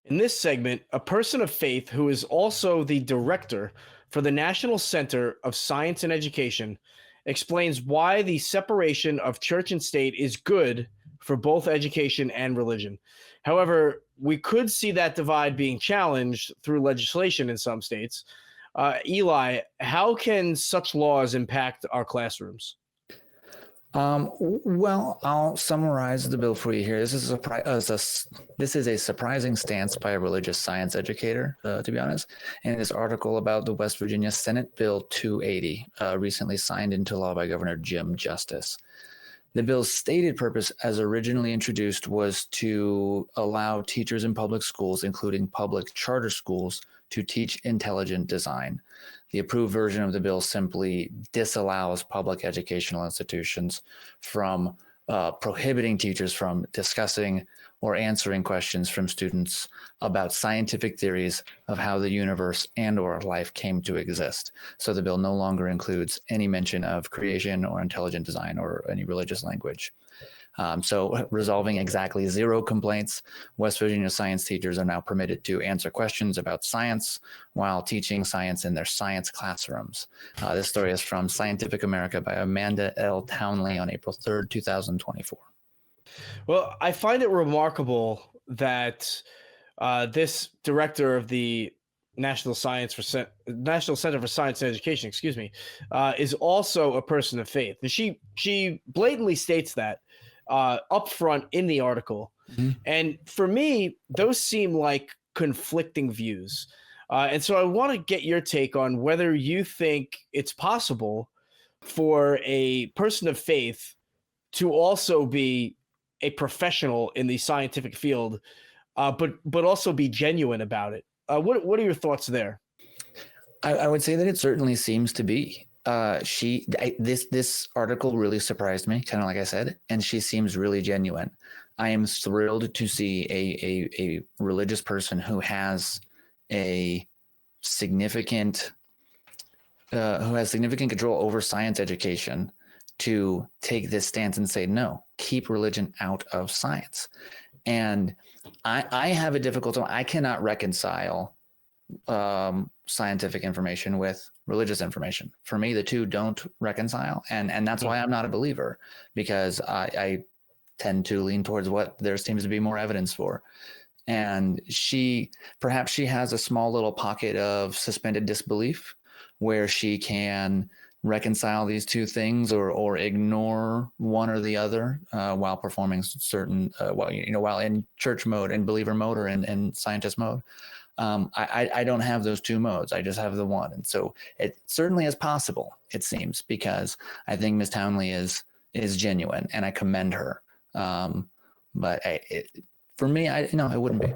In this segment, a person of faith who is also the director for the National Center of Science and Education explains why the separation of church and state is good for both education and religion. However, we could see that divide being challenged through legislation in some states. Eli, how can such laws impact our classrooms? Well, I'll summarize the bill for you here. This is a surprising stance by a religious science educator, to be honest. In this article about the West Virginia Senate Bill 280, recently signed into law by Governor Jim Justice. The bill's stated purpose, as originally introduced, was to allow teachers in public schools, including public charter schools, to teach intelligent design. The approved version of the bill simply disallows public educational institutions from prohibiting teachers from discussing or answering questions from students about scientific theories of how the universe and or life came to exist. So the bill no longer includes any mention of creation or intelligent design or any religious language. So resolving exactly 0 complaints, West Virginia science teachers are now permitted to answer questions about science while teaching science in their science classrooms. This story is from Scientific America by Amanda L. Townley on April 3rd, 2024. Well, I find it remarkable that this director of the National Center for Science and Education, is also a person of faith. And she blatantly states that up front in the article. Mm-hmm. And for me, those seem like conflicting views. And so I want to get your take on whether you think it's possible for a person of faith to also be a professional in the scientific field, but also be genuine about it. What are your thoughts there? I would say that it certainly seems to be. This article really surprised me, kind of like I said, and she seems really genuine. I am thrilled to see a religious person who has a significant control over science education to take this stance and say, no, keep religion out of science. And I have a difficult time. I cannot reconcile scientific information with religious information. For me, the two don't reconcile. And that's why I'm not a believer, because I tend to lean towards what there seems to be more evidence for. And perhaps she has a small little pocket of suspended disbelief where she can reconcile these two things or ignore one or the other while performing certain, while in church mode and believer mode or in scientist mode. I don't have those two modes. I just have the one. And so it certainly is possible, it seems, because I think Ms. Townley is genuine and I commend her. But for me, it wouldn't be.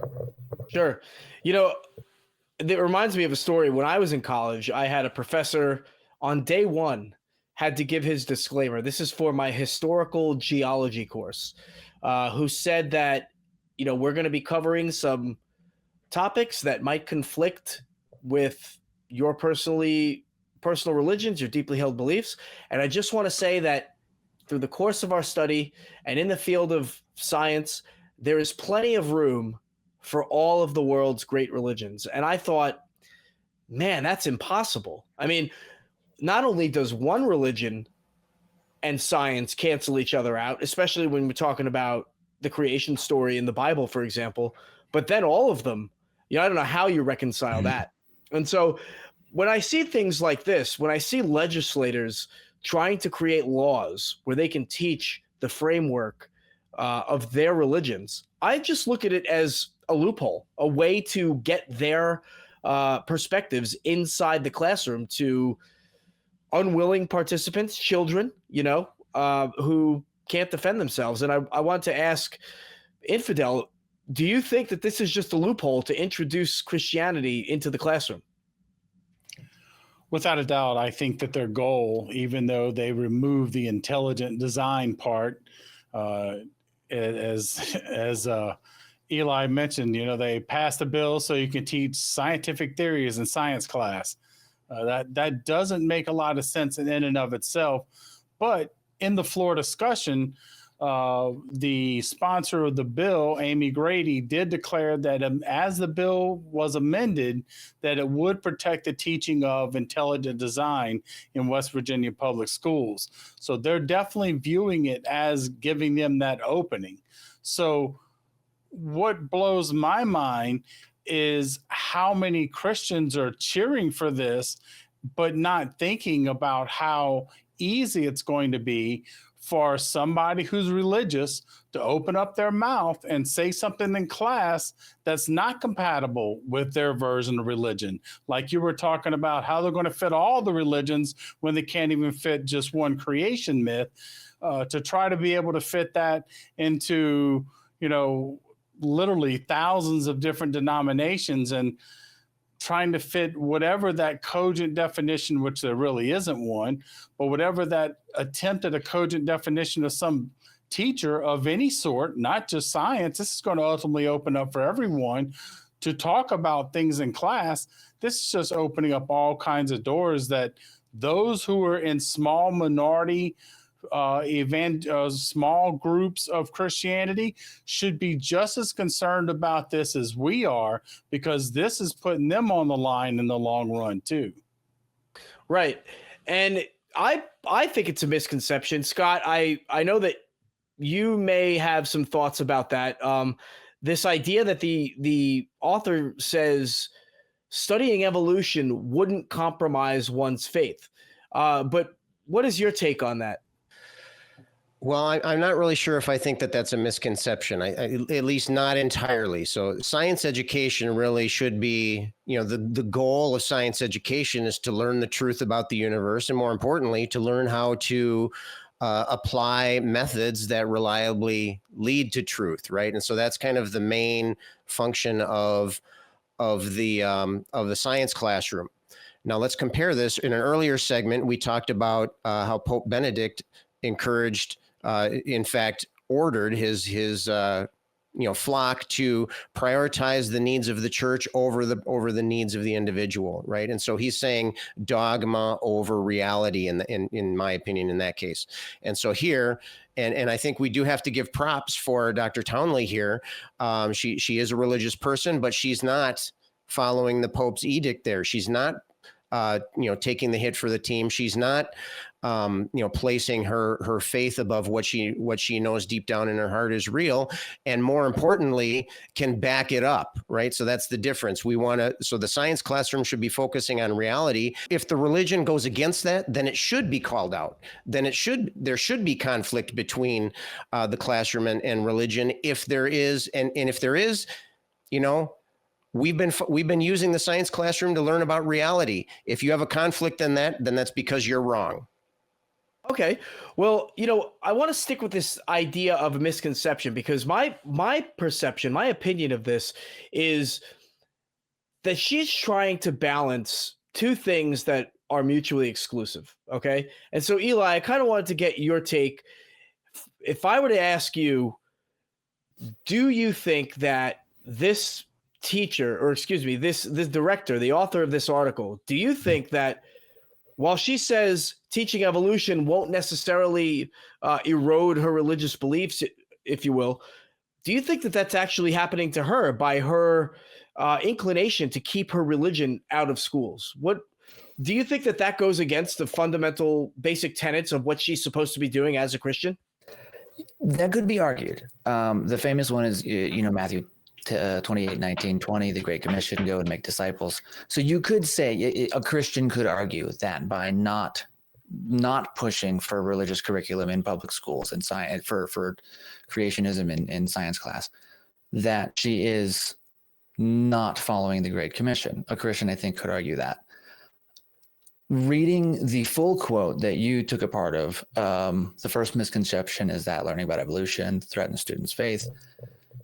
Sure. It reminds me of a story. When I was in college, I had a professor on day one had to give his disclaimer. This is for my historical geology course, who said that, we're going to be covering some topics that might conflict with your personal religions, your deeply held beliefs. And I just want to say that through the course of our study and in the field of science, there is plenty of room for all of the world's great religions. And I thought, man, that's impossible. I mean, not only does one religion and science cancel each other out, especially when we're talking about the creation story in the Bible, for example, but then all of them, I don't know how you reconcile that. And so when I see things like this, when I see legislators trying to create laws where they can teach the framework of their religions, I just look at it as a loophole, a way to get their perspectives inside the classroom to unwilling participants, children, who can't defend themselves. And I want to ask Infidel, do you think that this is just a loophole to introduce Christianity into the classroom? Without a doubt, I think that their goal, even though they remove the intelligent design part, as Eli mentioned, they passed a bill so you can teach scientific theories in science class. That doesn't make a lot of sense in and of itself. But in the floor discussion, the sponsor of the bill, Amy Grady, did declare that as the bill was amended, that it would protect the teaching of intelligent design in West Virginia public schools. So they're definitely viewing it as giving them that opening. So what blows my mind is how many Christians are cheering for this, but not thinking about how easy it's going to be for somebody who's religious to open up their mouth and say something in class that's not compatible with their version of religion. Like you were talking about how they're going to fit all the religions when they can't even fit just one creation myth, to try to be able to fit that into, literally thousands of different denominations and trying to fit whatever that cogent definition, which there really isn't one, but whatever that attempt at a cogent definition of some teacher of any sort, not just science. This is going to ultimately open up for everyone to talk about things in class. This is just opening up all kinds of doors that those who are in small minority small groups of Christianity should be just as concerned about this as we are, because this is putting them on the line in the long run too. Right. And I think it's a misconception. Scott, I know that you may have some thoughts about that. This idea that the author says studying evolution wouldn't compromise one's faith. But what is your take on that? Well, I'm not really sure if I think that that's a misconception, at least not entirely. So science education really should be, the goal of science education is to learn the truth about the universe, and more importantly, to learn how to apply methods that reliably lead to truth, right? And so that's kind of the main function of the science classroom. Now let's compare this. In an earlier segment, we talked about how Pope Benedict encouraged, in fact, ordered his flock to prioritize the needs of the church over the needs of the individual, right? And so he's saying dogma over reality, in my opinion, in that case. And so here, and I think we do have to give props for Dr. Townley here. She is a religious person, but she's not following the Pope's edict there. She's not taking the hit for the team. She's not, placing her faith above what she knows deep down in her heart is real, and more importantly, can back it up, right? So that's the difference. So the science classroom should be focusing on reality. If the religion goes against that, then it should be called out. Then there should be conflict between the classroom and religion. If there is, and if there is, we've been using the science classroom to learn about reality. If you have a conflict in that, then that's because you're wrong. Okay. Well, I want to stick with this idea of a misconception, because my perception, my opinion of this is that she's trying to balance two things that are mutually exclusive. Okay. And so, Eli, I kind of wanted to get your take. If I were to ask you, do you think that this teacher, or excuse me, this director, the author of this article, do you think that while she says teaching evolution won't necessarily erode her religious beliefs, if you will, do you think that that's actually happening to her by her inclination to keep her religion out of schools? What do you think that goes against the fundamental basic tenets of what she's supposed to be doing as a Christian? That could be argued. The famous one is, Matthew 28, 19, 20, the Great Commission, go and make disciples. So you could say a Christian could argue that by not pushing for religious curriculum in public schools and science for creationism in science class, that she is not following the Great Commission. A Christian, I think, could argue that. Reading the full quote that you took a part of, the first misconception is that learning about evolution threatens students' faith.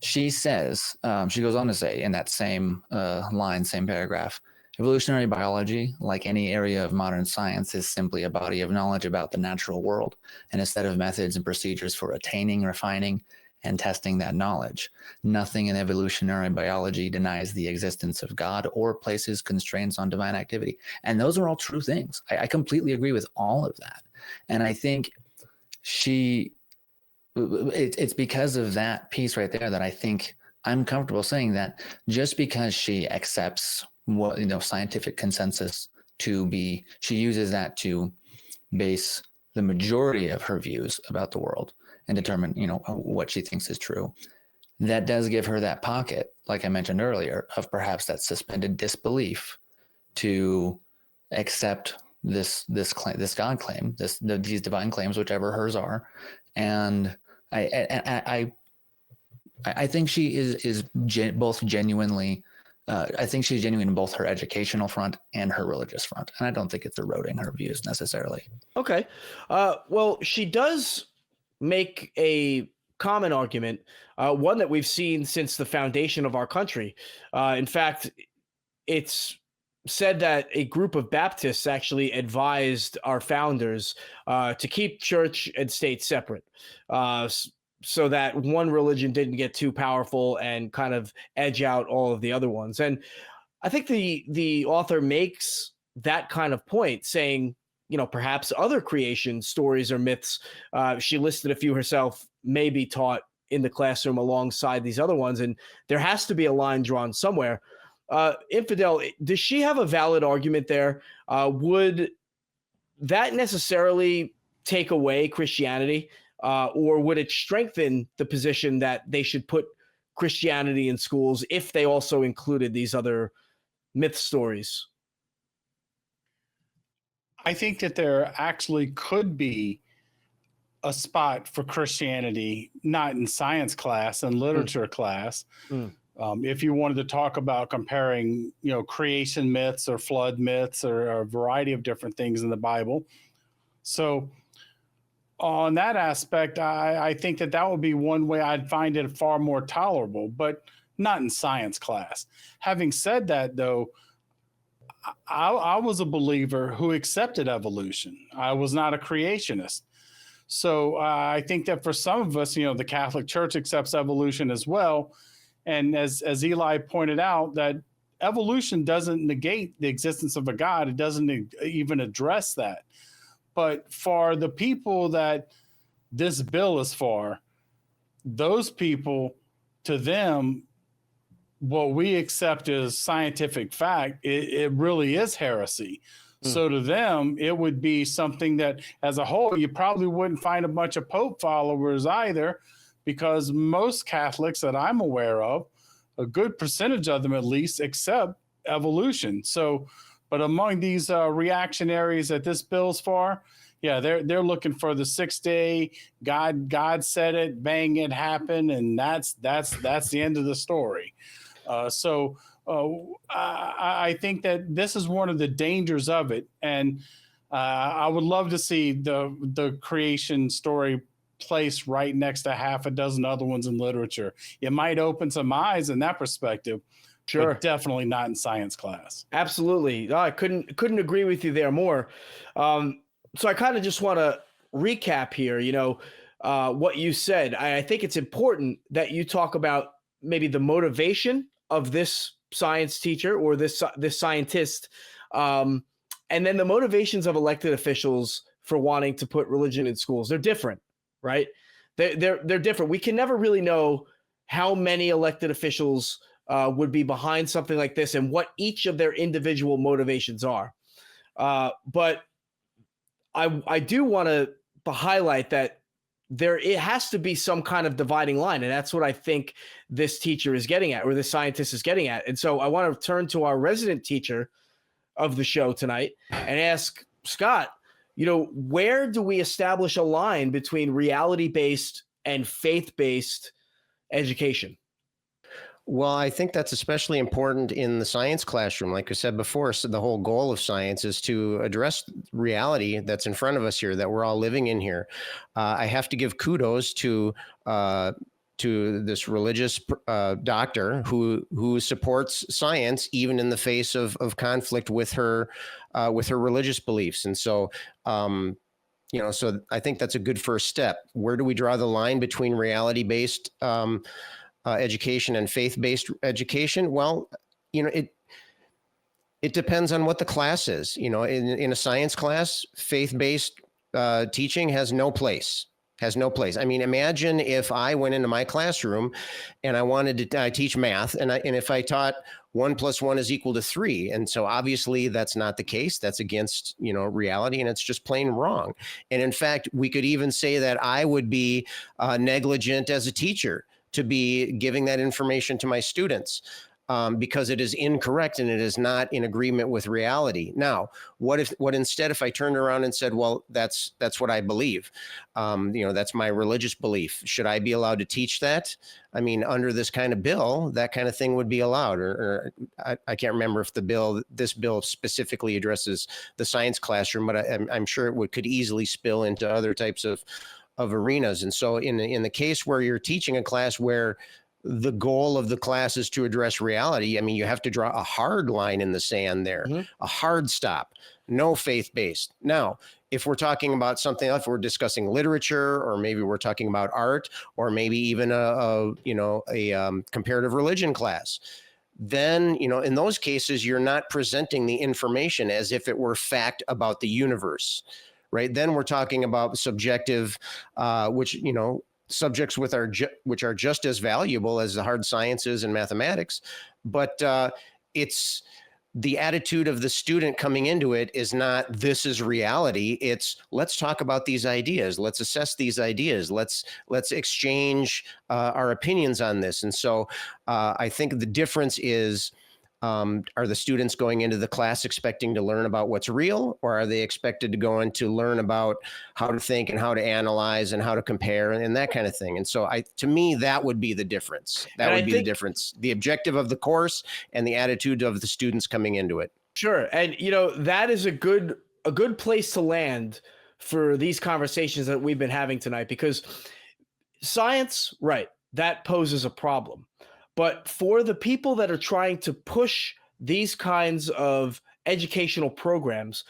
She says, she goes on to say in that same line, same paragraph, evolutionary biology, like any area of modern science, is simply a body of knowledge about the natural world and a set of methods and procedures for attaining, refining, and testing that knowledge. Nothing in evolutionary biology denies the existence of God or places constraints on divine activity. And those are all true things. I completely agree with all of that. And I think she it's because of that piece right there that I think I'm comfortable saying that just because she accepts what, scientific consensus to be, she uses that to base the majority of her views about the world and determine, what she thinks is true. That does give her that pocket, like I mentioned earlier, of perhaps that suspended disbelief to accept this God claim, these divine claims, whichever hers are. And I think she is both genuinely. I think she's genuine in both her educational front and her religious front, and I don't think it's eroding her views necessarily. Okay. Well, she does make a common argument, one that we've seen since the foundation of our country. In fact, it's said that a group of Baptists actually advised our founders to keep church and state separate, so that one religion didn't get too powerful and kind of edge out all of the other ones. And I think the author makes that kind of point, saying, perhaps other creation stories or myths, she listed a few herself, may be taught in the classroom alongside these other ones, and there has to be a line drawn somewhere. Infidel, does she have a valid argument there? Would that necessarily take away Christianity, or would it strengthen the position that they should put Christianity in schools if they also included these other myth stories? I think that there actually could be a spot for Christianity, not in science class and literature class. If you wanted to talk about comparing, creation myths or flood myths or a variety of different things in the Bible. So on that aspect, I think that would be one way I'd find it far more tolerable, but not in science class. Having said that, though, I was a believer who accepted evolution. I was not a creationist. So I think that for some of us, the Catholic Church accepts evolution as well. And as Eli pointed out, that evolution doesn't negate the existence of a God. It doesn't even address that. But for the people that this bill is for, those people, to them, what we accept as scientific fact, it really is heresy. So to them, it would be something that, as a whole, you probably wouldn't find a bunch of Pope followers either, because most Catholics that I'm aware of, a good percentage of them at least, accept evolution. So, but among these reactionaries that this bill's for, yeah, they're looking for the 6-day God said it, bang, it happened, and that's the end of the story. I think that this is one of the dangers of it, and I would love to see the creation story placed right next to half a dozen other ones in literature. It might open some eyes in that perspective. Sure, but definitely not in science class. Absolutely, no, I couldn't agree with you there more. So I kind of just want to recap here. What you said. I think it's important that you talk about maybe the motivation of this science teacher or this scientist, and then the motivations of elected officials for wanting to put religion in schools. They're different, right? They're different. We can never really know how many elected officials would be behind something like this and what each of their individual motivations are. But I do want to highlight that it has to be some kind of dividing line. And that's what I think this teacher is getting at, or this scientist is getting at. And so I want to turn to our resident teacher of the show tonight and ask Scott, where do we establish a line between reality-based and faith-based education? Well, I think that's especially important in the science classroom. Like I said before, so the whole goal of science is to address reality that's in front of us here, that we're all living in here. I have to give kudos to this religious doctor who supports science even in the face of conflict with her religious beliefs. And so, so I think that's a good first step. Where do we draw the line between reality-based education and faith-based education? Well, it depends on what the class is. In a science class, faith-based teaching has no place. Has no place. I mean, imagine if I went into my classroom and I wanted to teach math, and if I taught 1 + 1 is equal to 3, and so obviously that's not the case. That's against reality, and it's just plain wrong. And in fact, we could even say that I would be negligent as a teacher to be giving that information to my students. Because it is incorrect and it is not in agreement with reality. Now, what instead if I turned around and said, well, that's what I believe. That's my religious belief. Should I be allowed to teach that? I mean, under this kind of bill, that kind of thing would be allowed. Or I can't remember if this bill specifically addresses the science classroom, but I'm sure it could easily spill into other types of arenas. And so in the case where you're teaching a class where the goal of the class is to address reality, I mean, you have to draw a hard line in the sand there, a hard stop, no faith-based. Now, if we're talking about something else, if we're discussing literature, or maybe we're talking about art, or maybe even a comparative religion class, then, in those cases, you're not presenting the information as if it were fact about the universe, right? Then we're talking about subjective, subjects which are just as valuable as the hard sciences and mathematics, but it's the attitude of the student coming into it is not, this is reality. It's, let's talk about these ideas. Let's assess these ideas. Let's exchange our opinions on this. And so I think the difference is, are the students going into the class expecting to learn about what's real, or are they expected to go in to learn about how to think and how to analyze and how to compare and that kind of thing? And so to me, that would be the difference. That would be the difference. The objective of the course and the attitude of the students coming into it. Sure. And, that is a good place to land for these conversations that we've been having tonight, because science, right, that poses a problem. But for the people that are trying to push these kinds of educational programs,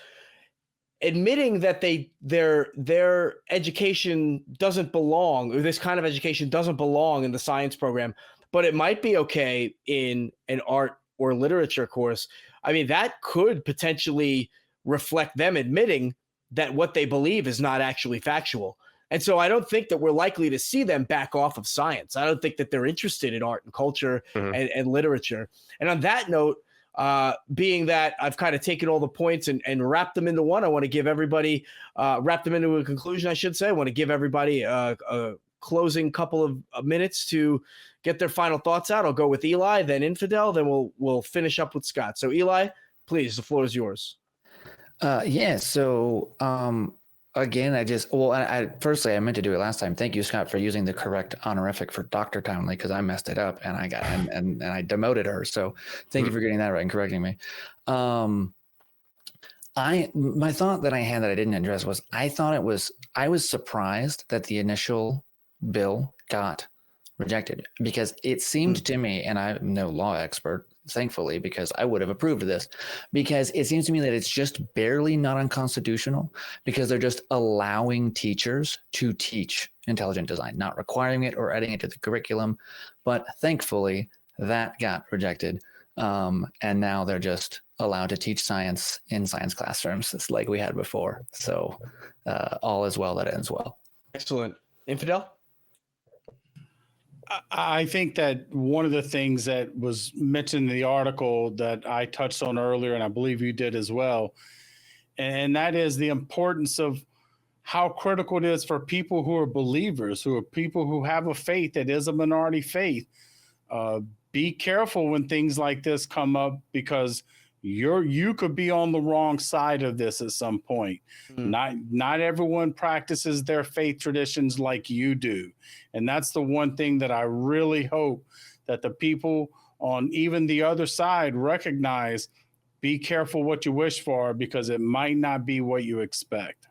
admitting that their education doesn't belong, or this kind of education doesn't belong in the science program, but it might be okay in an art or literature course, I mean, that could potentially reflect them admitting that what they believe is not actually factual. And so I don't think that we're likely to see them back off of science. I don't think that they're interested in art and culture and literature. And on that note, being that I've kind of taken all the points and wrapped them into one, I want to give everybody, wrap them into a conclusion, I should say. I want to give everybody a closing couple of minutes to get their final thoughts out. I'll go with Eli, then Infidel, then we'll finish up with Scott. So Eli, please, the floor is yours. Again, firstly, I meant to do it last time. Thank you, Scott, for using the correct honorific for Dr. Townley, because I messed it up and I got and I demoted her. So thank you for getting that right and correcting me. My thought that I had that I didn't address was I was surprised that the initial bill got rejected, because it seemed to me, and I'm no law expert, thankfully, because I would have approved of this, because it seems to me that it's just barely not unconstitutional, because they're just allowing teachers to teach intelligent design, not requiring it or adding it to the curriculum. But thankfully that got rejected. And now they're just allowed to teach science in science classrooms. It's like we had before. So all is well that ends well. Excellent. Infidel? I think that one of the things that was mentioned in the article that I touched on earlier, and I believe you did as well, and that is the importance of how critical it is for people who are believers, who are people who have a faith that is a minority faith. Be careful when things like this come up, because you could be on the wrong side of this at some point. Not everyone practices their faith traditions like you do. And that's the one thing that I really hope that the people on even the other side recognize. Be careful what you wish for, because it might not be what you expect.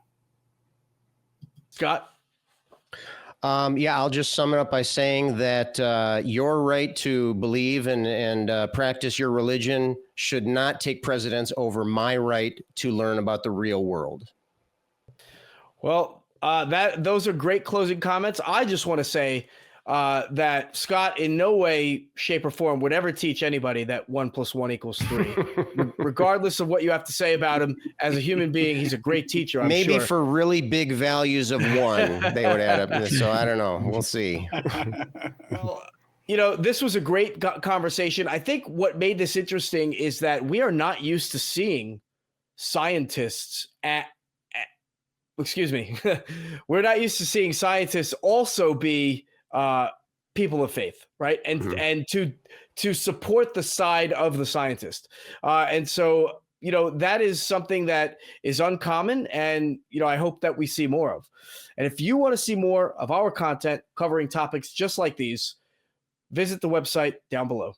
Scott? I'll just sum it up by saying that your right to believe and practice your religion should not take precedence over my right to learn about the real world. Well, those are great closing comments. I just want to say that Scott in no way, shape, or form would ever teach anybody that 1 + 1 = 3. Regardless of what you have to say about him as a human being, he's a great teacher, I'm Maybe sure. for really big values of 1, they would add up. So I don't know. We'll see. Well, you know, this was a great conversation. I think what made this interesting is that we are not used to seeing scientists excuse me, we're not used to seeing scientists also be people of faith, right? And to support the side of the scientist. And so, you know, that is something that is uncommon, and, you know, I hope that we see more of. And if you want to see more of our content covering topics just like these, visit the website down below.